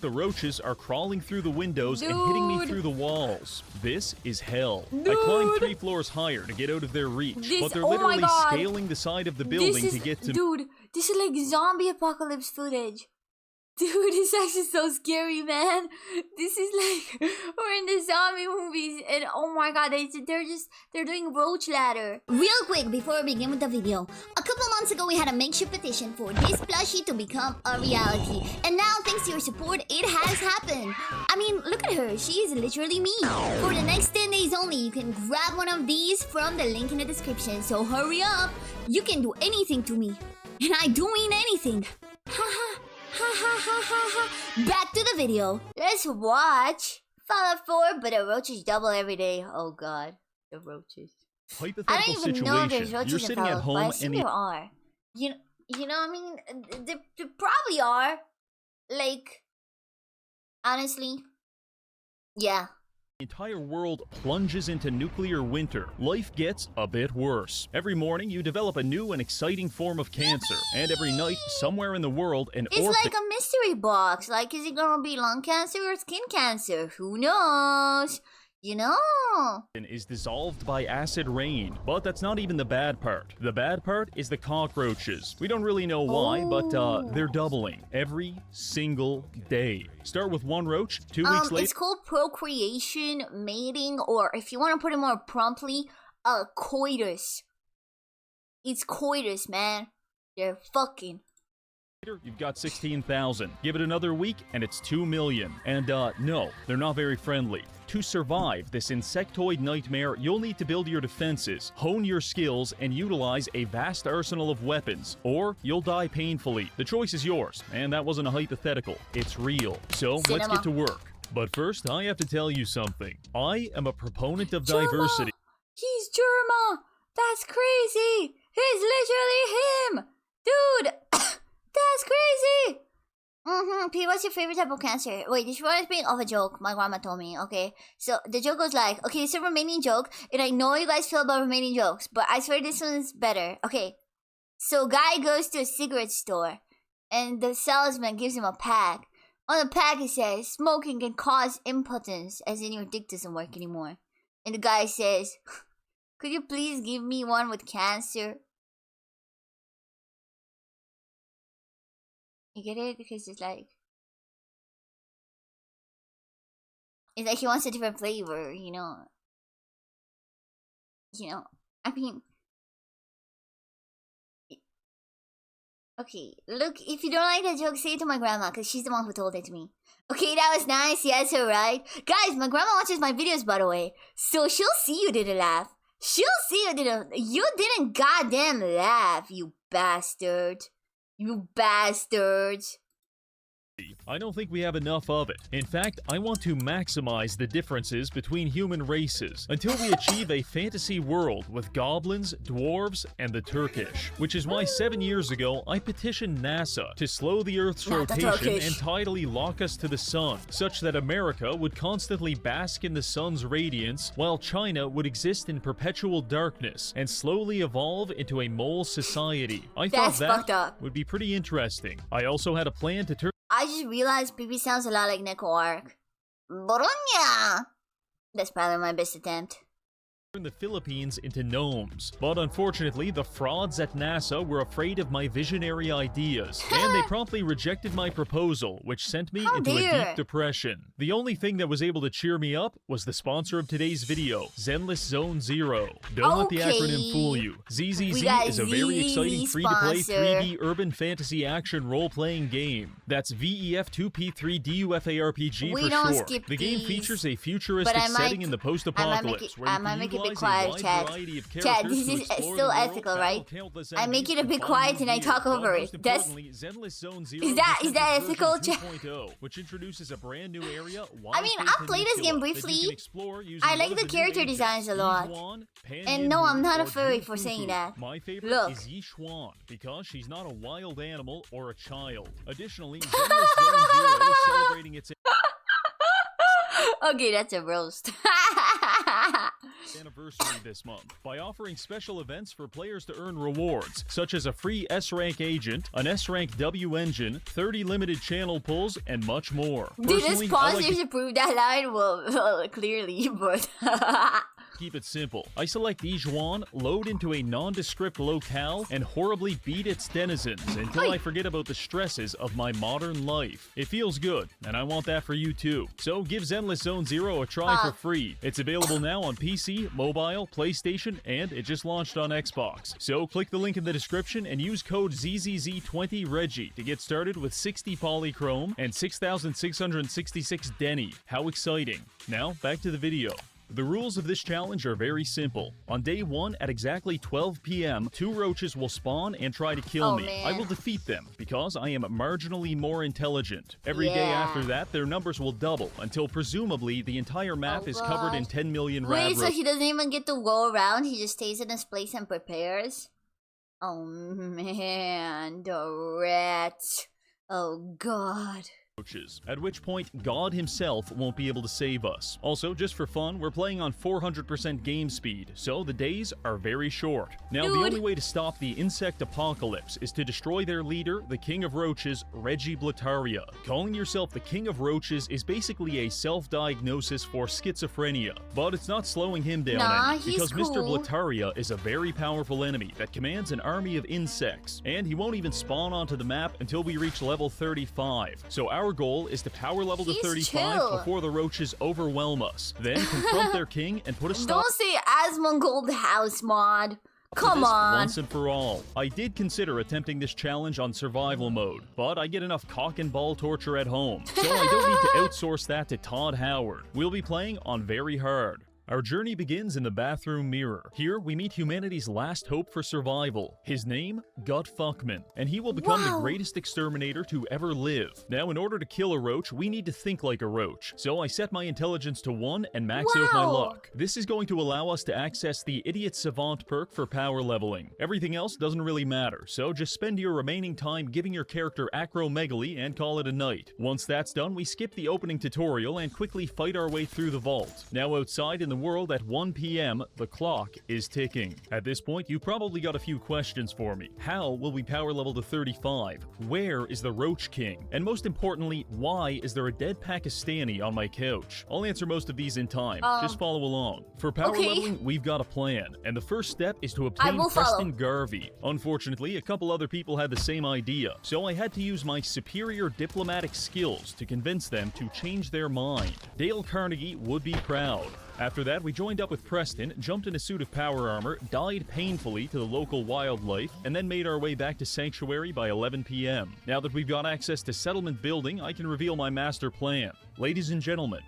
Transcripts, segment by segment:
The roaches are crawling through the windows and hitting me through the walls. This is hell. I climbed 3 floors higher to get out of their reach, but they're literally scaling the side of the building to get to me. Dude, this is like zombie apocalypse footage. Dude, it's actually so scary, man. This is like we're in the zombie movies, and oh my god, they're doing roach ladder. Real quick before we begin with the video, a couple months ago we had a makeshift petition for this plushie to become a reality, and now thanks to your support, it has happened. I mean, look at her, she is literally me. For the next 10 days only, you can grab one of these from the link in the description. So hurry up, you can do anything to me, and I do mean anything. Haha. Ha ha ha ha ha. Back to the video. Let's watch Fallout 4, but the roaches double every day. Oh god, the roaches. Hypothetical I don't even know if there's roaches You're sitting in at Fallout, but I home assume and there are. You know what I mean? There probably are. Like, honestly, yeah. The entire world plunges into nuclear winter. Life gets a bit worse. Every morning, you develop a new and exciting form of cancer. And every night, somewhere in the world, It's like a mystery box. Like, is it gonna be lung cancer or skin cancer? Who knows? You know? Is dissolved by acid rain. But that's not even the bad part. The bad part is the cockroaches. We don't really know why, but they're doubling every single day. Start with 1 roach, 2 weeks later. It's called procreation, mating, or if you want to put it more promptly, coitus. It's coitus, man. They're fucking. You've got 16,000. Give it another week, and it's 2 million. And no, they're not very friendly. To survive this insectoid nightmare, you'll need to build your defenses, hone your skills, and utilize a vast arsenal of weapons, or you'll die painfully. The choice is yours, and that wasn't a hypothetical. It's real. So let's get to work. But first, I have to tell you something. I am a proponent of diversity. He's Germa! That's crazy! He's literally him! Dude! That's crazy! P, what's your favorite type of cancer? Wait, this reminds me of a joke my grandma told me, okay? So, the joke goes like, okay, it's a Romanian joke, and I know you guys feel about Romanian jokes, but I swear this one's better. Okay, so guy goes to a cigarette store, and the salesman gives him a pack. On the pack it says, smoking can cause impotence, as in your dick doesn't work anymore. And the guy says, could you please give me one with cancer? You get it? Because it's like he wants a different flavor, you know. I mean, okay, look, if you don't like that joke, say it to my grandma, because she's the one who told it to me. Okay, that was nice, yes, alright. Guys, my grandma watches my videos, by the way, so she'll see you didn't laugh. She'll see you didn't goddamn laugh, you bastard. You bastards. I don't think we have enough of it. In fact, I want to maximize the differences between human races until we achieve a fantasy world with goblins, dwarves, and the Turkish. Which is why 7 years ago, I petitioned NASA to slow the Earth's rotation and tidally lock us to the sun, such that America would constantly bask in the sun's radiance, while China would exist in perpetual darkness and slowly evolve into a mole society. I thought that would be pretty interesting. I also had a plan to turn... I just realized BB sounds a lot like Neko Arc. Bologna! That's probably my best attempt. The Philippines into gnomes, but unfortunately the frauds at NASA were afraid of my visionary ideas, and they promptly rejected my proposal, which sent me into a deep depression. The only thing that was able to cheer me up was the sponsor of today's video, Zenless Zone Zero. Don't let the acronym fool you. ZZZ is a very exciting free-to-play 3D urban fantasy action role-playing game. That's VEF2P3DUFARPG for short. The game features a futuristic setting in the post-apocalypse where you can a bit quiet, Chad. Chad, this is still ethical, right? I make it a bit quiet and I talk over it. Is that ethical, Chad? Which introduces a brand new area. I mean, I've played this game briefly. I like the character designs a lot. And no, I'm not a furry for saying that. My favorite is Yixuan because she's not a wild animal or a child. Additionally, Zenless Zone Zero is celebrating its... Okay, that's a roast. anniversary this month by offering special events for players to earn rewards, such as a free S-Rank agent, an S-Rank W engine, 30 limited channel pulls, and much more. Dude, the sponsors should prove that line well, clearly, but... Keep it simple. I select each one, load into a nondescript locale, and horribly beat its denizens until I forget about the stresses of my modern life. It feels good, and I want that for you too. So give Zenless Zone Zero a try for free. It's available now on PC, mobile, PlayStation, and it just launched on Xbox. So click the link in the description and use code ZZZ20Reggie to get started with 60 polychrome and 6,666 Denny. How exciting. Now, back to the video. The rules of this challenge are very simple. On day 1 at exactly 12 p.m., 2 roaches will spawn and try to kill me. Man. I will defeat them because I am marginally more intelligent. Every day after that, their numbers will double until presumably the entire map is covered in 10 million Wait, so he doesn't even get to go around? He just stays in his place and prepares? Oh man, the rats. Oh god. At which point, God himself won't be able to save us. Also, just for fun, we're playing on 400% game speed, so the days are very short. Now, the only way to stop the insect apocalypse is to destroy their leader, the King of Roaches, Reggie. Calling yourself the King of Roaches is basically a self-diagnosis for schizophrenia, but it's not slowing him down any, because Mr. Blataria is a very powerful enemy that commands an army of insects, and he won't even spawn onto the map until we reach level 35. So our goal is to power level to 35 before the roaches overwhelm us. Then confront their king and put a stop. Don't say Asmongold House mod. Come on. Once and for all. I did consider attempting this challenge on survival mode, but I get enough cock and ball torture at home, so I don't need to outsource that to Todd Howard. We'll be playing on very hard. Our journey begins in the bathroom mirror. Here, we meet humanity's last hope for survival. His name, Gut Fuckman, and he will become the greatest exterminator to ever live. Now, in order to kill a roach, we need to think like a roach. So I set my intelligence to 1 and max out my luck. This is going to allow us to access the Idiot Savant perk for power leveling. Everything else doesn't really matter, so just spend your remaining time giving your character acromegaly and call it a night. Once that's done, we skip the opening tutorial and quickly fight our way through the vault. Now outside in the world at 1 p.m., the clock is ticking. At this point, you probably got a few questions for me. How will we power level to 35? Where is the Roach King? And most importantly, why is there a dead Pakistani on my couch? I'll answer most of these in time. Just follow along. For power leveling, we've got a plan, and the first step is to obtain Preston Garvey. Unfortunately, a couple other people had the same idea, so I had to use my superior diplomatic skills to convince them to change their mind. Dale Carnegie would be proud. After that, we joined up with Preston, jumped in a suit of power armor, died painfully to the local wildlife, and then made our way back to Sanctuary by 11 p.m. Now that we've got access to Settlement Building, I can reveal my master plan. Ladies and gentlemen,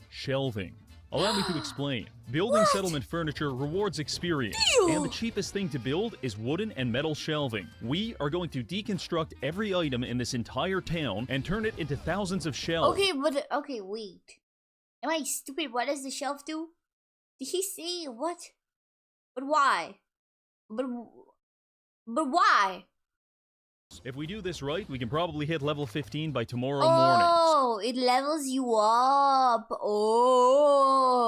shelving. Allow me to explain. Building settlement furniture rewards experience, and the cheapest thing to build is wooden and metal shelving. We are going to deconstruct every item in this entire town and turn it into thousands of shelves. Okay, wait. Am I stupid? What does the shelf do? Did he say what? But why? But why? If we do this right, we can probably hit level 15 by tomorrow morning. Oh, it levels you up. Oh,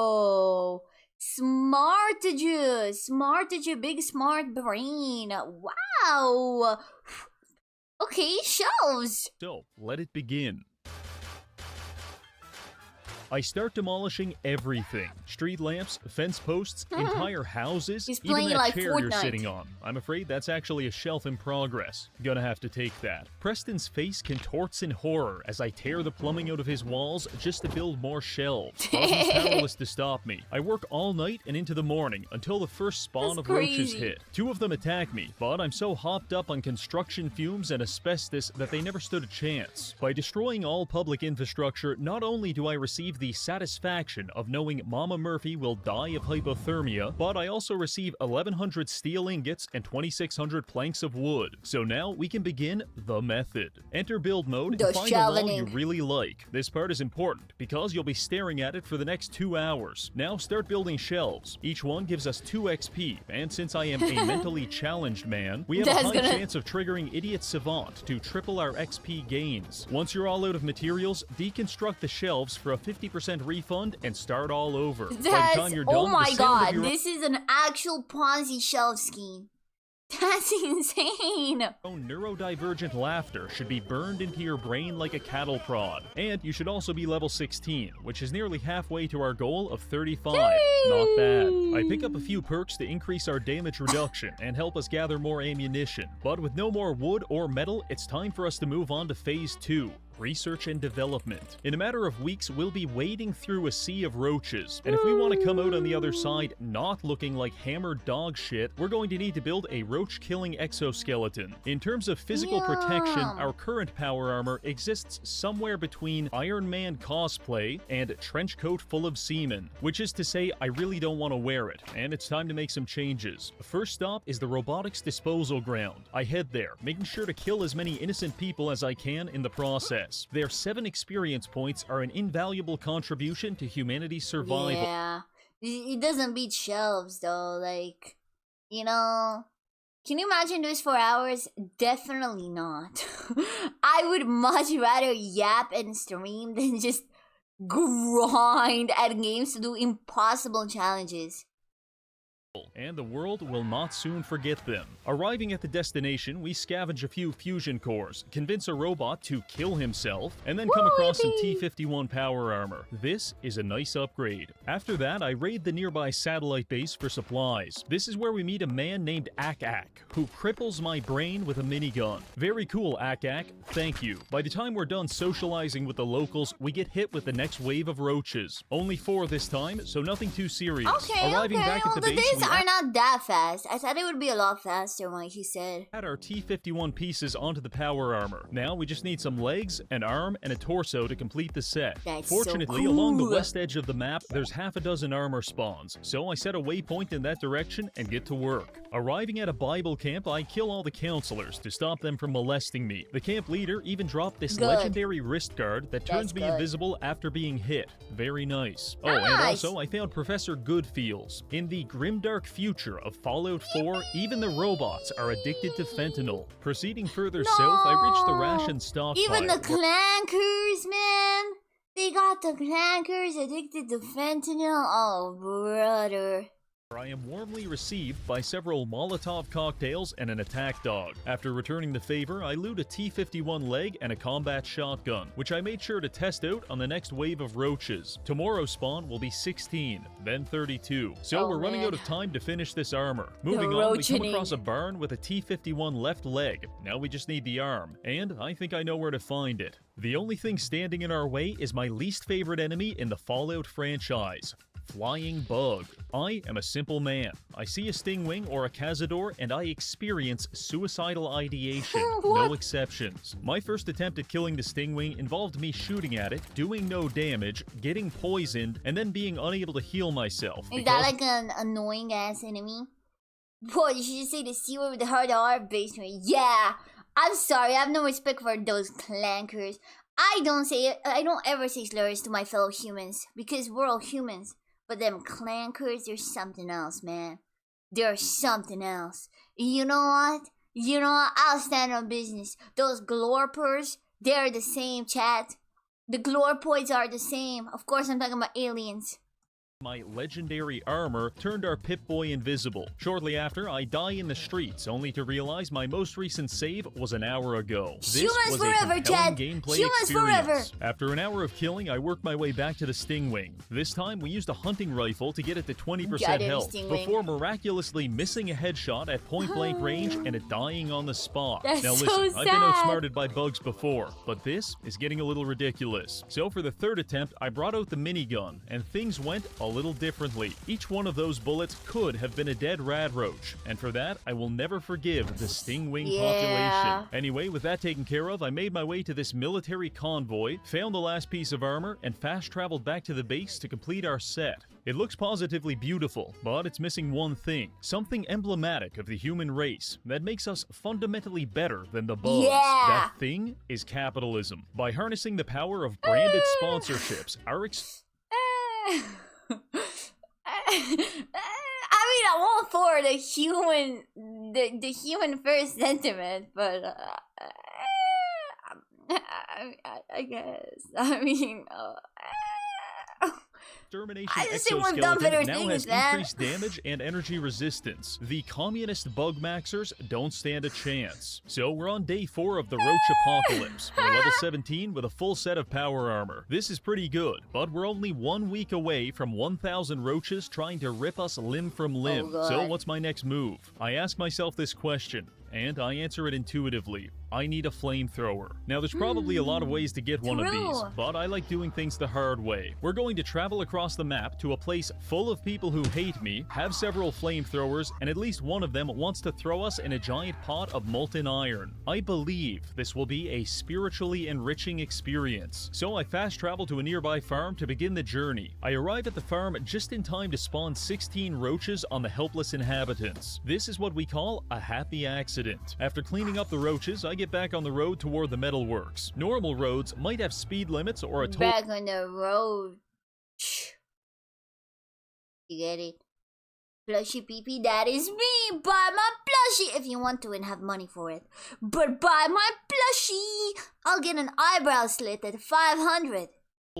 smartages, big smart brain. Wow. Okay, shelves. So, let it begin. I start demolishing everything. Street lamps, fence posts, entire houses, even that chair you're sitting on. I'm afraid that's actually a shelf in progress. Gonna have to take that. Preston's face contorts in horror as I tear the plumbing out of his walls just to build more shelves. But he's powerless to stop me. I work all night and into the morning until the first spawn of roaches hit. 2 of them attack me, but I'm so hopped up on construction fumes and asbestos that they never stood a chance. By destroying all public infrastructure, not only do I receive the satisfaction of knowing Mama Murphy will die of hypothermia, but I also receive 1,100 steel ingots and 2,600 planks of wood. So now we can begin the method. Enter build mode and find a wall you really like. This part is important because you'll be staring at it for the next 2 hours. Now start building shelves. Each one gives us 2 XP, and since I am a mentally challenged man, we have a high chance of triggering Idiot Savant to triple our XP gains. Once you're all out of materials, deconstruct the shelves for a 50% 20% refund and start all over. By the That's, time you're done, oh my the sound god, of your this is an actual Ponzi shelf scheme. That's insane. own neurodivergent laughter should be burned into your brain like a cattle prod. And you should also be level 16, which is nearly halfway to our goal of 35. Not bad. I pick up a few perks to increase our damage reduction and help us gather more ammunition. But with no more wood or metal, it's time for us to move on to Phase 2. Research and development. In a matter of weeks, we'll be wading through a sea of roaches. And if we want to come out on the other side not looking like hammered dog shit, we're going to need to build a roach-killing exoskeleton. In terms of physical protection, our current power armor exists somewhere between Iron Man cosplay and trench coat full of semen, which is to say I really don't want to wear it, and it's time to make some changes. First stop is the robotics disposal ground. I head there, making sure to kill as many innocent people as I can in the process. Their 7 experience points are an invaluable contribution to humanity's survival. Yeah. It doesn't beat shelves though, like, you know. Can you imagine those 4 hours? Definitely not. I would much rather yap and stream than just grind at games to do impossible challenges. And the world will not soon forget them. Arriving at the destination, we scavenge a few fusion cores, convince a robot to kill himself, and then come across some T-51 power armor. This is a nice upgrade. After that, I raid the nearby satellite base for supplies. This is where we meet a man named Ak, who cripples my brain with a minigun. Very cool, Ak. Thank you. By the time we're done socializing with the locals, we get hit with the next wave of roaches. Only 4 this time, so nothing too serious. Arriving back at the base, days are not that fast. I thought it would be a lot faster, like he said. Add our T-51 pieces onto the power armor. Now we just need some legs, an arm, and a torso to complete the set. That's Fortunately, so cool. along the west edge of the map, there's half a dozen armor spawns, so I set a waypoint in that direction and get to work. Arriving at a Bible camp, I kill all the counselors to stop them from molesting me. The camp leader even dropped this legendary wrist guard that turns me invisible after being hit. Very nice. Oh, and also, I found Professor Goodfeels. In the grimdark future of Fallout 4, even the robots are addicted to fentanyl. Proceeding further south, I reached the ration stockpile. Even the clankers, man! They got the clankers addicted to fentanyl. Oh, brother. I am warmly received by several Molotov cocktails and an attack dog. After returning the favor, I loot a T-51 leg and a combat shotgun, which I made sure to test out on the next wave of roaches. Tomorrow's spawn will be 16, then 32. So we're running out of time to finish this armor. Moving on, we come across a barn with a T-51 left leg. Now we just need the arm, and I think I know where to find it. The only thing standing in our way is my least favorite enemy in the Fallout franchise. Flying bug. I am a simple man. I see a stingwing or a cazador and I experience suicidal ideation. No exceptions. My first attempt at killing the stingwing involved me shooting at it, doing no damage, getting poisoned, and then being unable to heal myself. Is that like an annoying ass enemy? Boy, you should just say the C word with the hard R basement. Yeah! I'm sorry, I have no respect for those clankers. I don't ever say slurs to my fellow humans, because we're all humans. But them clankers, they're something else, man. They're something else. You know what? I'll stand on business. Those glorpers, they're the same, chat. The glorpoids are the same. Of course, I'm talking about aliens. My legendary armor turned our Pip-Boy invisible. Shortly after, I die in the streets, only to realize my most recent save was an hour ago. This was a compelling gameplay experience. After an hour of killing, I worked my way back to the stingwing. This time, we used a hunting rifle to get it to 20% health, before miraculously missing a headshot at point-blank range and it dying on the spot. Now listen, I've been outsmarted by bugs before, but this is getting a little ridiculous. So for the third attempt, I brought out the minigun, and things went a little differently. Each one of those bullets could have been a dead rad roach, and for that, I will never forgive the stingwing population. Anyway, with that taken care of, I made my way to this military convoy, found the last piece of armor, and fast-traveled back to the base to complete our set. It looks positively beautiful, but it's missing one thing. Something emblematic of the human race that makes us fundamentally better than the bugs. That thing is capitalism. By harnessing the power of branded sponsorships, our I mean, I'm all for the human first sentiment, but I guess. I mean, Extermination I just think we've done better exoskeleton now has things, man. increased damage and energy resistance. The communist bug maxers don't stand a chance. So we're on day 4 of the Roach Apocalypse. We're level 17 with a full set of power armor. This is pretty good, but we're only 1 week away from 1,000 roaches trying to rip us limb from limb. God. So what's my next move? I ask myself this question, and I answer it intuitively. I need a flamethrower. Now, there's probably a lot of ways to get one of these, True. but I like doing things the hard way. We're going to travel across the map to a place full of people who hate me, have several flamethrowers, and at least one of them wants to throw us in a giant pot of molten iron. I believe this will be a spiritually enriching experience. So I fast travel to a nearby farm to begin the journey. I arrive at the farm just in time to spawn 16 roaches on the helpless inhabitants. This is what we call a happy accident. After cleaning up the roaches, I get back on the road toward the metalworks. Normal roads might have speed limits or a toll. Back on the road. You get it? Plushie PP, that is me. Buy my plushie if you want to and have money for it. But buy my plushie. I'll get an eyebrow slit at 500.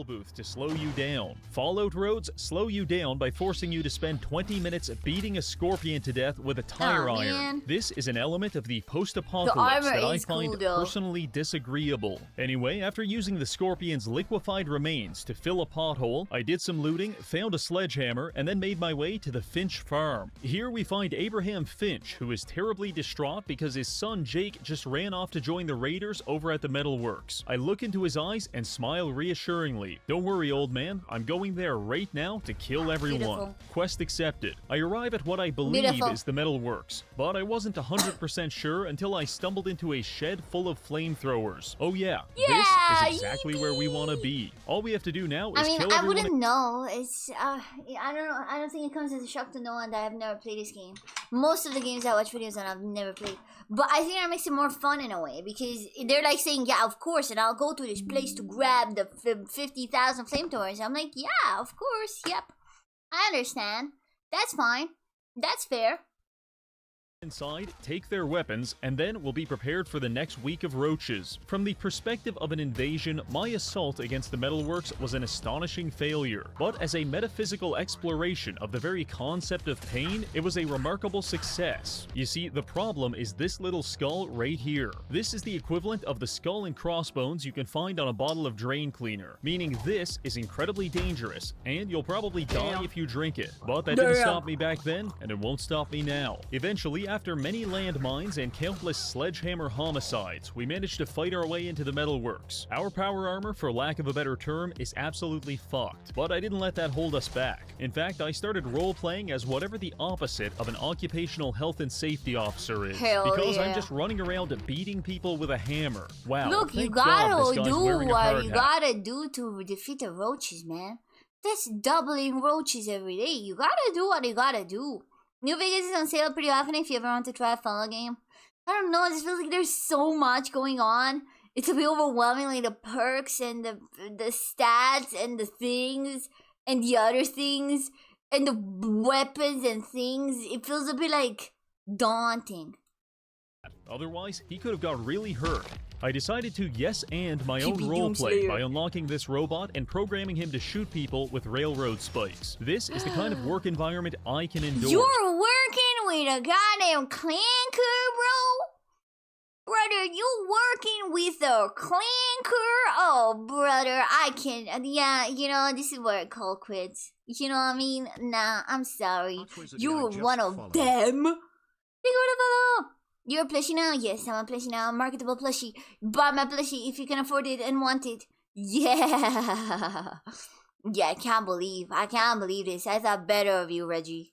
Booth to slow you down. Fallout roads slow you down by forcing you to spend 20 minutes beating a scorpion to death with a tire Oh, iron. man. This is an element of the post-apocalypse armor that I is find cool, though. personally disagreeable. Anyway, after using the scorpion's liquefied remains to fill a pothole, I did some looting, found a sledgehammer, and then made my way to the Finch farm. Here we find Abraham Finch, who is terribly distraught because his son Jake just ran off to join the raiders over at the metalworks. I look into his eyes and smile reassuringly. Don't worry, old man. I'm going there right now to kill everyone. Beautiful. Quest accepted. I arrive at what I believe Beautiful. is the metalworks, but I wasn't 100% sure until I stumbled into a shed full of flamethrowers. Oh yeah, Yeah, this is exactly where we want to be. All we have to do now is I mean, kill I everyone. wouldn't know. It's I don't know. I don't think it comes as a shock to no one that I've never played this game. Most of the games I watch videos on, I've never played. But I think that makes it more fun in a way because they're like saying, "Yeah, of course," and I'll go to this place to grab the 50,000 flamethrowers. I'm like, "Yeah, of course. Yep, I understand. That's fine. That's fair." Inside, take their weapons, and then we'll be prepared for the next week of roaches. From the perspective of an invasion, my assault against the metalworks was an astonishing failure. But as a metaphysical exploration of the very concept of pain, it was a remarkable success. You see, the problem is this little skull right here. This is the equivalent of the skull and crossbones you can find on a bottle of drain cleaner, meaning this is incredibly dangerous, and you'll probably die if you drink it. But that didn't stop me back then, and it won't stop me now. Eventually, after many landmines and countless sledgehammer homicides, we managed to fight our way into the metalworks. Our power armor, for lack of a better term, is absolutely fucked, but I didn't let that hold us back. In fact, I started role-playing as whatever the opposite of an occupational health and safety officer is, Hell because I'm yeah. just running around beating people with a hammer. Wow, Look, you thank God gotta this guy's do wearing a what hard you hat. gotta do to defeat the roaches, man. That's doubling roaches every day. You gotta do what you gotta do. New Vegas is on sale pretty often if you ever want to try a follow game. I don't know, it just feels like there's so much going on. It's a bit overwhelming, like the perks and the stats and the things and the other things and the weapons and things. It feels a bit like daunting. Otherwise, he could have got really hurt. I decided to yes and my own Chibi roleplay Doomslayer. by unlocking this robot and programming him to shoot people with railroad spikes. This is the kind of work environment I can endure. You're working with a goddamn clanker, bro? Brother, you working with a clanker? Oh, brother, I can. Yeah, you know, this is where I call quits. You know what I mean? Nah, I'm sorry. You're one of them. Thank you for the follow. You're a plushie now? Yes, I'm a plushie now. A marketable plushie. Buy my plushie if you can afford it and want it. Yeah. Yeah, I can't believe this. I thought better of you, Reggie.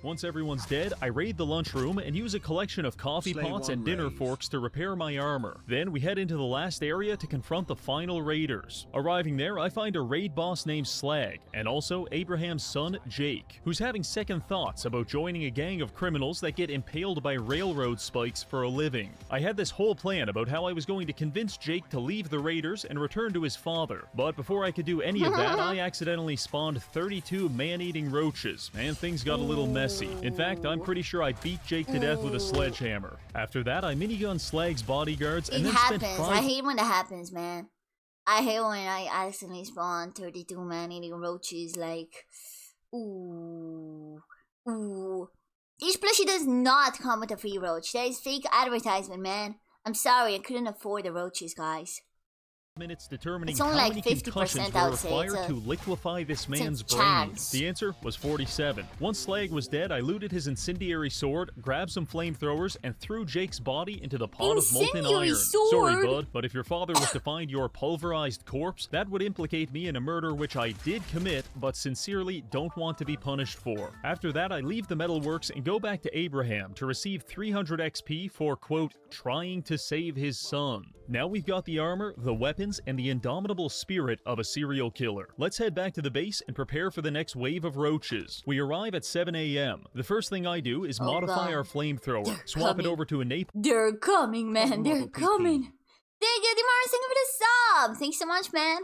Once everyone's dead, I raid the lunchroom and use a collection of coffee Slave pots one and dinner raised. forks to repair my armor. Then we head into the last area to confront the final raiders. Arriving there, I find a raid boss named Slag, and also Abraham's son, Jake, who's having second thoughts about joining a gang of criminals that get impaled by railroad spikes for a living. I had this whole plan about how I was going to convince Jake to leave the raiders and return to his father. But before I could do any of that, I accidentally spawned 32 man-eating roaches, and things got a little messy. In fact, I'm pretty sure I beat Jake to death with a sledgehammer. After that, I minigun Slag's bodyguards and It then happens. spent I 5 hate when that happens, man. I hate when I accidentally spawn 32 man-eating roaches, like... Ooh. Each plushie does not come with a free roach. That is fake advertisement, man. I'm sorry, I couldn't afford the roaches, guys. Minutes determining It's how only like many 50%, concussions I were would say. required to liquefy this man's brain. chance. The answer was 47. Once Slag was dead, I looted his incendiary sword, grabbed some flamethrowers, and threw Jake's body into the pot of molten Incendiary iron. sword? Sorry, bud, but if your father was to find your pulverized corpse, that would implicate me in a murder which I did commit, but sincerely don't want to be punished for. After that, I leave the metalworks and go back to Abraham to receive 300 XP for, quote, trying to save his son. Now we've got the armor, the weapons, and the indomitable spirit of a serial killer. Let's head back to the base and prepare for the next wave of roaches. We arrive at 7 a.m. The first thing I do is modify our flamethrower, swap it over to a napalm. They're coming, man. They're coming. Thank you, Dimar. Thank you for the sub. Thanks so much, man.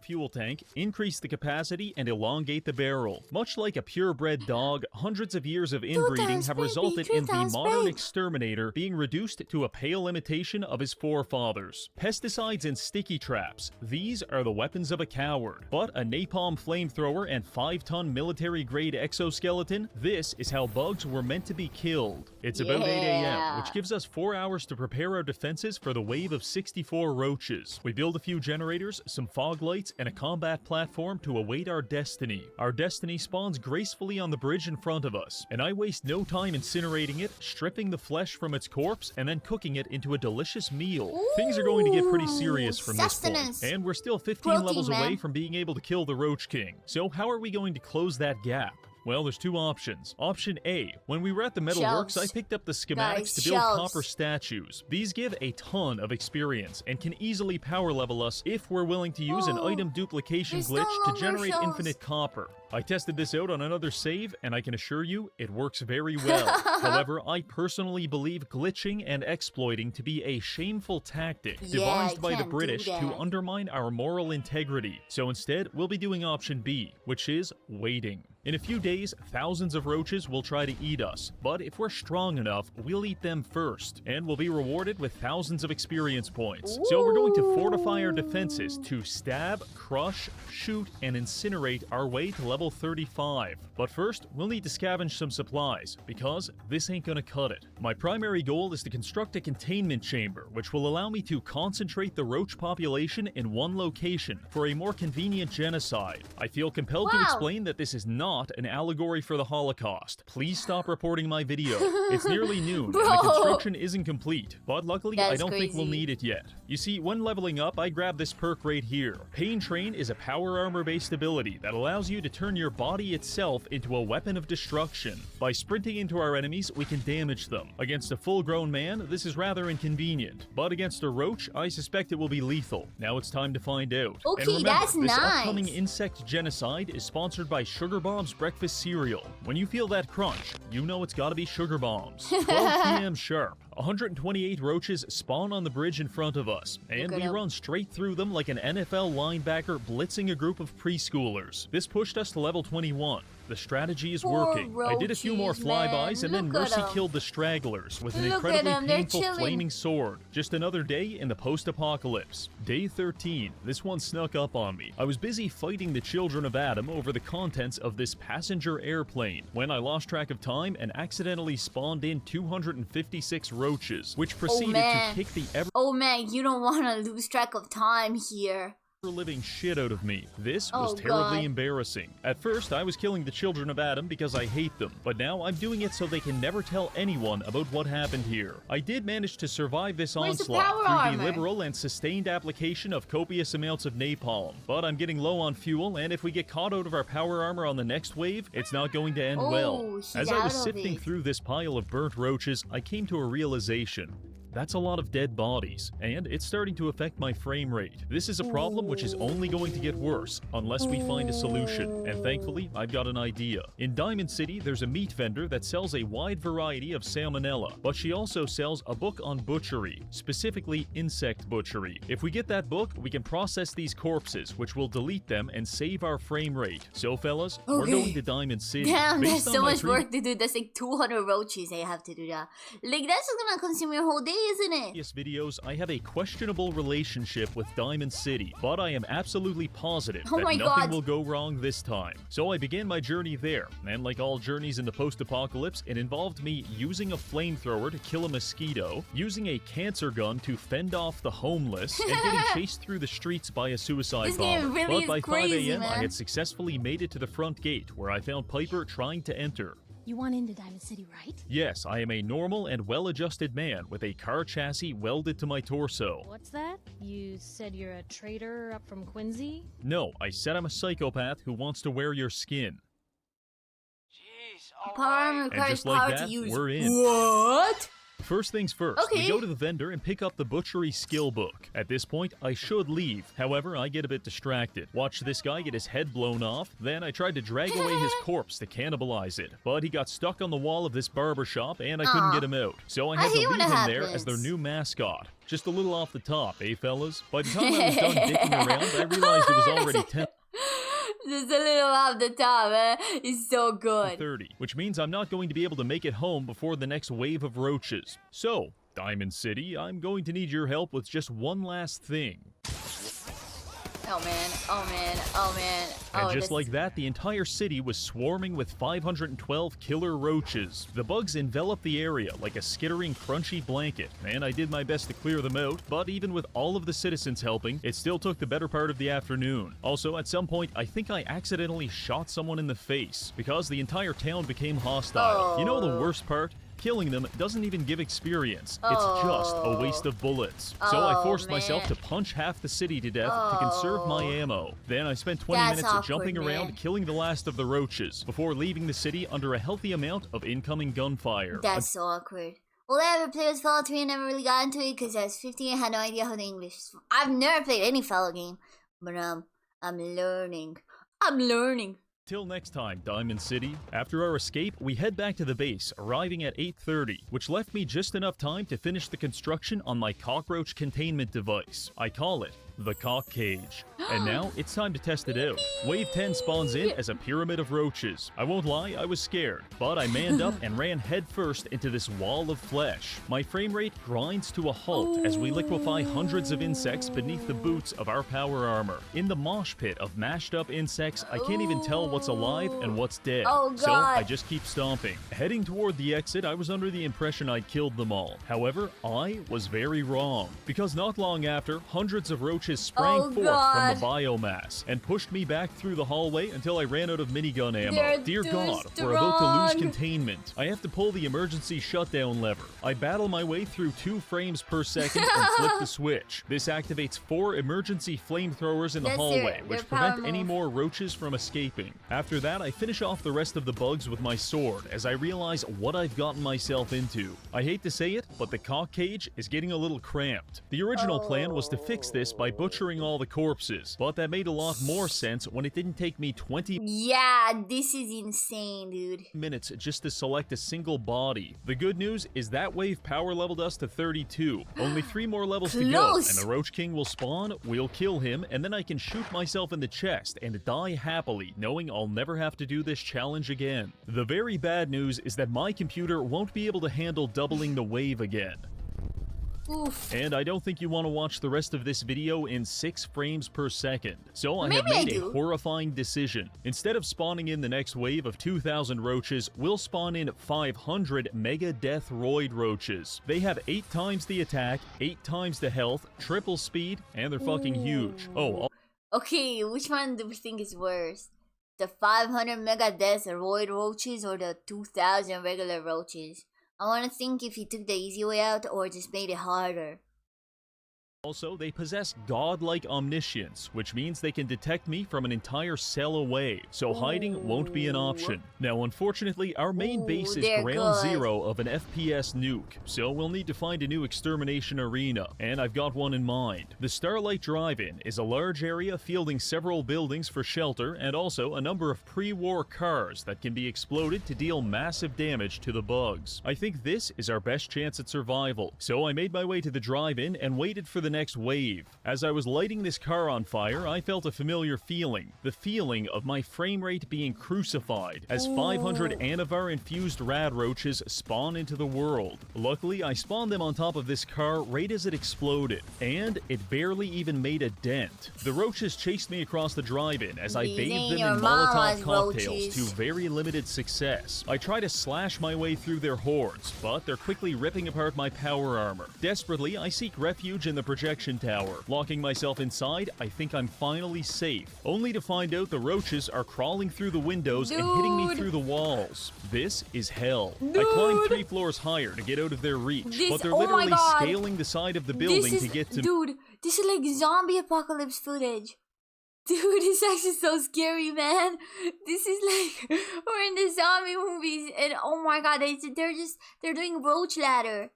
Fuel tank, increase the capacity, and elongate the barrel. Much like a purebred dog, hundreds of years of inbreeding have resulted in the modern exterminator being reduced to a pale imitation of his forefathers. Pesticides and sticky traps, these are the weapons of a coward. But a napalm flamethrower and 5-ton military-grade exoskeleton, this is how bugs were meant to be killed. It's about 8 a.m., which gives us 4 hours to prepare our defenses for the wave of 64 roaches. We build a few generators, some fog lights, and a combat platform to await our destiny. Our destiny spawns gracefully on the bridge in front of us, and I waste no time incinerating it, stripping the flesh from its corpse, and then cooking it into a delicious meal. Things are going to get pretty serious from this point, and we're still 15 levels away from being able to kill the Roach King. So how are we going to close that gap? Well, there's two options. Option A, when we were at the metalworks, I picked up the schematics to build copper statues. These give a ton of experience and can easily power level us if we're willing to use an item duplication glitch to generate infinite copper. I tested this out on another save, and I can assure you, it works very well. However, I personally believe glitching and exploiting to be a shameful tactic devised by the British to undermine our moral integrity. So instead, we'll be doing option B, which is waiting. In a few days, thousands of roaches will try to eat us, but if we're strong enough, we'll eat them first, and we'll be rewarded with thousands of experience points. So we're going to fortify our defenses to stab, crush, shoot, and incinerate our way to level 35. But first, we'll need to scavenge some supplies, because this ain't gonna cut it. My primary goal is to construct a containment chamber, which will allow me to concentrate the roach population in one location for a more convenient genocide. I feel compelled to explain that this is not an allegory for the Holocaust. Please stop reporting my video. It's nearly noon, and the construction isn't complete. But luckily, I don't think we'll need it yet. You see, when leveling up, I grab this perk right here. Pain Train is a power armor-based ability that allows you to turn your body itself into a weapon of destruction. By sprinting into our enemies, we can damage them. Against a full-grown man, this is rather inconvenient. But against a roach, I suspect it will be lethal. Now it's time to find out. Okay, and remember, that's this nice. upcoming insect genocide is sponsored by Sugar Bombs breakfast cereal. When you feel that crunch, you know it's gotta be Sugar Bombs. 12 p.m. sharp. 128 roaches spawn on the bridge in front of us, and we run straight through them like an NFL linebacker blitzing a group of preschoolers. This pushed us to level 21. The strategy is working. I did a few more flybys, and then Mercy killed the stragglers with an incredibly painful flaming sword. Just another day in the post-apocalypse. Day 13. This one snuck up on me. I was busy fighting the children of Adam over the contents of this passenger airplane when I lost track of time and accidentally spawned in 256 roaches, which proceeded to kick the Oh man, you don't want to lose track of time here. Living shit out of me. This was terribly embarrassing. At first, I was killing the children of Adam because I hate them, but now I'm doing it so they can never tell anyone about what happened here. I did manage to survive this onslaught through the liberal and sustained application of copious amounts of napalm, but I'm getting low on fuel, and if we get caught out of our power armor on the next wave, it's not going to end well. As I was sifting through this pile of burnt roaches, I came to a realization. That's a lot of dead bodies, and it's starting to affect my frame rate. This is a problem which is only going to get worse unless we find a solution, and thankfully, I've got an idea. In Diamond City, there's a meat vendor that sells a wide variety of salmonella, but she also sells a book on butchery, specifically insect butchery. If we get that book, we can process these corpses, which will delete them and save our frame rate. So fellas, we're going to Diamond City. Damn, there's so much work to do. That's like 200 roaches I have to do that. Like, that's just gonna consume your whole day. isn't it? previous videos, I have a questionable relationship with Diamond City, but I am absolutely positive that nothing will go wrong this time. So I began my journey there, and like all journeys in the post-apocalypse, it involved me using a flamethrower to kill a mosquito, using a cancer gun to fend off the homeless, and getting chased through the streets by a suicide bomber. Really but by 5 a.m., man. I had successfully made it to the front gate, where I found Piper trying to enter. You want into Diamond City, right? Yes, I am a normal and well-adjusted man with a car chassis welded to my torso. What's that? You said you're a traitor up from Quincy? No, I said I'm a psychopath who wants to wear your skin. Jeez, and just like that, we're in. What? First things first, we go to the vendor and pick up the butchery skill book. At this point, I should leave. However, I get a bit distracted. Watch this guy get his head blown off. Then I tried to drag away his corpse to cannibalize it. But he got stuck on the wall of this barber shop and I couldn't get him out. So I had to leave him there as their new mascot. Just a little off the top, eh fellas? By the time I was done dicking around, I realized it was already 10. Just a little off the top, man. It's so good. 30, which means I'm not going to be able to make it home before the next wave of roaches. So, Diamond City, I'm going to need your help with just one last thing. Oh man, oh man, oh man. And just like that, the entire city was swarming with 512 killer roaches. The bugs enveloped the area like a skittering, crunchy blanket, and I did my best to clear them out, but even with all of the citizens helping, it still took the better part of the afternoon. Also, at some point, I think I accidentally shot someone in the face, because the entire town became hostile. You know the worst part? Killing them doesn't even give experience. It's just a waste of bullets. So I forced myself to punch half the city to death to conserve my ammo. Then I spent 20 minutes jumping around, killing the last of the roaches, before leaving the city under a healthy amount of incoming gunfire. That's so awkward. All I ever played was Fallout 3 and never really got into it because I was 15 and had no idea how the English is. I've never played any Fallout game, but I'm learning. I'm learning. Till next time, Diamond City. After our escape, we head back to the base, arriving at 8:30, which left me just enough time to finish the construction on my cockroach containment device. I call it the cock cage. And now, it's time to test it out. Wave 10 spawns in as a pyramid of roaches. I won't lie, I was scared, but I manned up and ran headfirst into this wall of flesh. My frame rate grinds to a halt as we liquefy hundreds of insects beneath the boots of our power armor. In the mosh pit of mashed up insects, I can't even tell what's alive and what's dead. So I just keep stomping. Heading toward the exit, I was under the impression I'd killed them all. However, I was very wrong, because not long after, hundreds of roaches sprang forth from the biomass and pushed me back through the hallway until I ran out of minigun ammo. Dear God, we're about to lose containment. I have to pull the emergency shutdown lever. I battle my way through 2 frames per second and flip the switch. This activates 4 emergency flamethrowers in the hallway, which prevent any more roaches from escaping. After that, I finish off the rest of the bugs with my sword as I realize what I've gotten myself into. I hate to say it, but the cock cage is getting a little cramped. The original plan was to fix this by butchering all the corpses, but that made a lot more sense when it didn't take me 20 this is insane, dude. minutes just to select a single body. The good news is that wave power leveled us to 32. Only 3 more levels to go, and the Roach King will spawn, we'll kill him, and then I can shoot myself in the chest and die happily, knowing I'll never have to do this challenge again. The very bad news is that my computer won't be able to handle doubling the wave again. Oof. And I don't think you want to watch the rest of this video in 6 frames per second. So I have made a horrifying decision. Instead of spawning in the next wave of 2,000 roaches, we'll spawn in 500 Mega Death Roid roaches. They have 8 times the attack, 8 times the health, triple speed, and they're fucking huge. Oh, okay, which one do we think is worse? The 500 Mega Death Roid roaches or the 2,000 regular roaches? I want to think if he took the easy way out or just made it harder. Also, they possess godlike omniscience, which means they can detect me from an entire cell away, so hiding won't be an option. Now, unfortunately, our main base is ground zero of an FPS nuke, so we'll need to find a new extermination arena, and I've got one in mind. The Starlight Drive-In is a large area fielding several buildings for shelter and also a number of pre-war cars that can be exploded to deal massive damage to the bugs. I think this is our best chance at survival, so I made my way to the drive-in and waited for the next wave. As I was lighting this car on fire, I felt a familiar feeling. The feeling of my frame rate being crucified as 500 Anavar-infused rad roaches spawn into the world. Luckily, I spawned them on top of this car right as it exploded, and it barely even made a dent. The roaches chased me across the drive-in as I bathed them in Molotov cocktails to very limited success. I try to slash my way through their hordes, but they're quickly ripping apart my power armor. Desperately, I seek refuge in the projection tower. Locking myself inside, I think I'm finally safe, only to find out the roaches are crawling through the windows and hitting me through the walls. This is hell. I climbed 3 floors higher to get out of their reach, but they're literally scaling the side of the building to get to me. Dude, this is like zombie apocalypse footage. Dude, this is actually so scary, man. This is like we're in the zombie movies, and oh my god, they're doing roach ladder.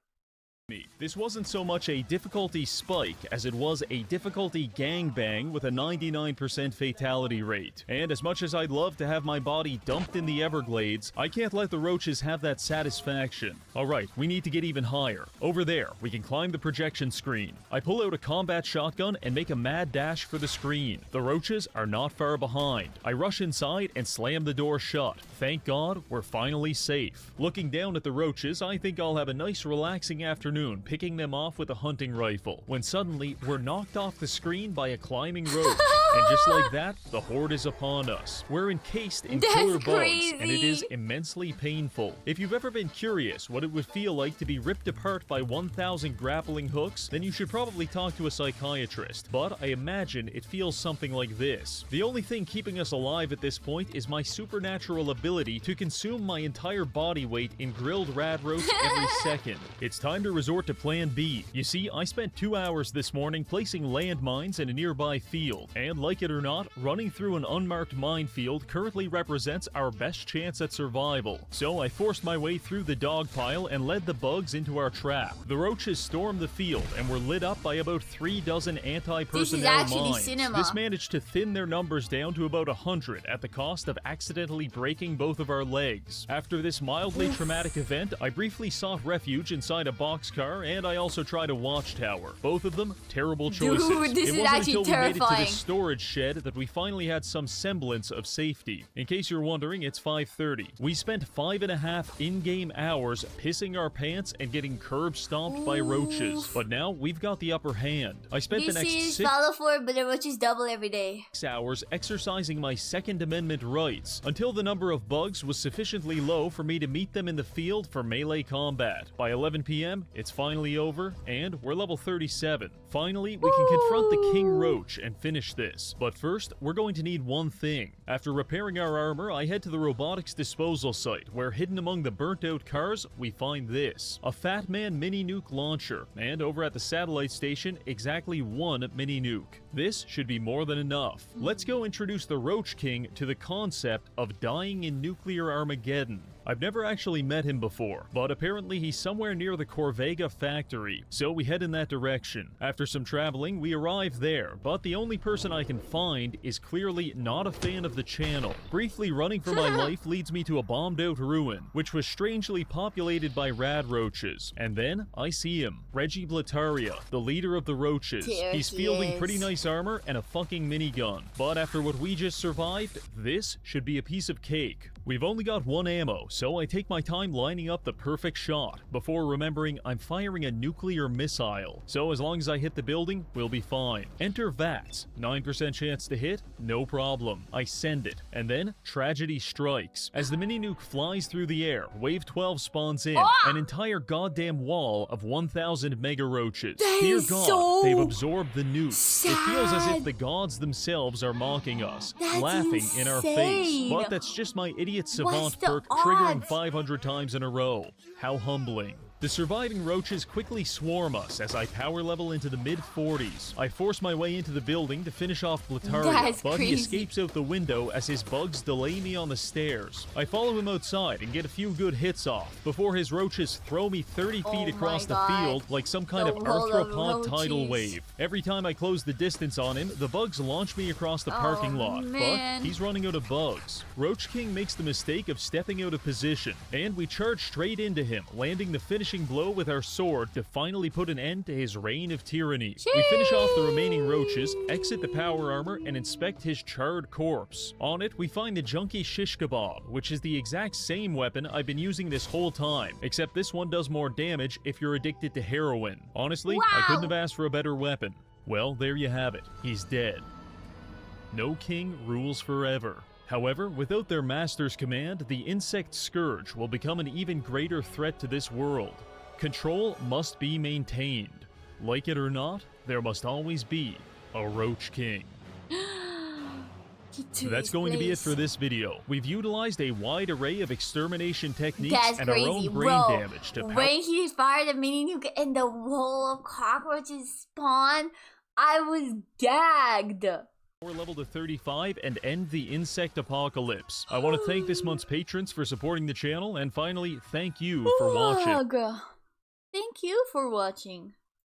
This wasn't so much a difficulty spike as it was a difficulty gangbang with a 99% fatality rate. And as much as I'd love to have my body dumped in the Everglades, I can't let the roaches have that satisfaction. Alright, we need to get even higher. Over there, we can climb the projection screen. I pull out a combat shotgun and make a mad dash for the screen. The roaches are not far behind. I rush inside and slam the door shut. Thank God, we're finally safe. Looking down at the roaches, I think I'll have a nice relaxing afternoon picking them off with a hunting rifle, when suddenly we're knocked off the screen by a climbing roach. And just like that, the horde is upon us. We're encased in killer bugs, and it is immensely painful. If you've ever been curious what it would feel like to be ripped apart by 1,000 grappling hooks, then you should probably talk to a psychiatrist, but I imagine it feels something like this. The only thing keeping us alive at this point is my supernatural ability to consume my entire body weight in grilled rad roach every second. It's time to resort to plan B. You see, I spent 2 hours this morning placing landmines in a nearby field, and like it or not, running through an unmarked minefield currently represents our best chance at survival. So I forced my way through the dog pile and led the bugs into our trap. The roaches stormed the field and were lit up by about 3 dozen anti-personnel mines. This managed to thin their numbers down to about 100 at the cost of accidentally breaking both of our legs. After this mildly traumatic event, I briefly sought refuge inside a boxcar, and I also tried a watchtower. Both of them terrible choices. Dude, this it is wasn't actually until terrifying. we made it to the storage shed that we finally had some semblance of safety. In case you're wondering, it's 5:30. We spent 5.5 in-game hours pissing our pants and getting curb stomped by roaches, but now we've got the upper hand. I spent the next 6 follow for it, but the roaches double every day. hours exercising my Second Amendment rights until the number of bugs was sufficiently low for me to meet them in the field for melee combat. By 11 p.m., it's finally over, and we're level 37. Finally, we can confront the King Roach and finish this. But first, we're going to need one thing. After repairing our armor, I head to the robotics disposal site, where hidden among the burnt-out cars, we find this. A Fat Man mini nuke launcher, and over at the satellite station, exactly 1 mini nuke. This should be more than enough. Let's go introduce the Roach King to the concept of dying in nuclear Armageddon. I've never actually met him before, but apparently he's somewhere near the Corvega factory, so we head in that direction. After some traveling, we arrive there, but the only person I can find is clearly not a fan of the channel. Briefly running for my life leads me to a bombed-out ruin, which was strangely populated by rad roaches. And then I see him, Reggie, the leader of the roaches. He's fielding pretty nice armor and a fucking minigun, but after what we just survived, this should be a piece of cake. We've only got 1 ammo, so I take my time lining up the perfect shot, before remembering I'm firing a nuclear missile, so as long as I hit the building, we'll be fine. Enter VATS, 9% chance to hit, no problem. I send it, and then tragedy strikes. As the mini-nuke flies through the air, Wave 12 spawns in, an entire goddamn wall of 1,000 mega roaches. Dear God, they've absorbed the nuke. It feels as if the gods themselves are mocking us, laughing in our face, but that's just my idiot savant perk triggering 500 times in a row. How humbling. The surviving roaches quickly swarm us as I power level into the mid-40s. I force my way into the building to finish off Blataria, but he escapes out the window as his bugs delay me on the stairs. I follow him outside and get a few good hits off, before his roaches throw me 30 feet across the field like some kind of arthropod tidal wave. Every time I close the distance on him, the bugs launch me across the parking lot, but he's running out of bugs. Roach King makes the mistake of stepping out of position, and we charge straight into him, landing the finishing finishing blow with our sword to finally put an end to his reign of tyranny. We finish off the remaining roaches, exit the power armor, and inspect his charred corpse. On it, we find the junky shish kebab, which is the exact same weapon I've been using this whole time, except this one does more damage if you're addicted to heroin. Honestly, I couldn't have asked for a better weapon. Well, there you have it. He's dead. No king rules forever. However, without their master's command, the insect scourge will become an even greater threat to this world. Control must be maintained. Like it or not, there must always be a Roach King. That's going to be it for this video. We've utilized a wide array of extermination techniques and our own brain damage to when he fired a mini nuke and the wall of cockroaches spawned, I was gagged. Level to 35 and end the insect apocalypse. I want to thank this month's patrons for supporting the channel, and finally, thank you for watching. Thank you for watching.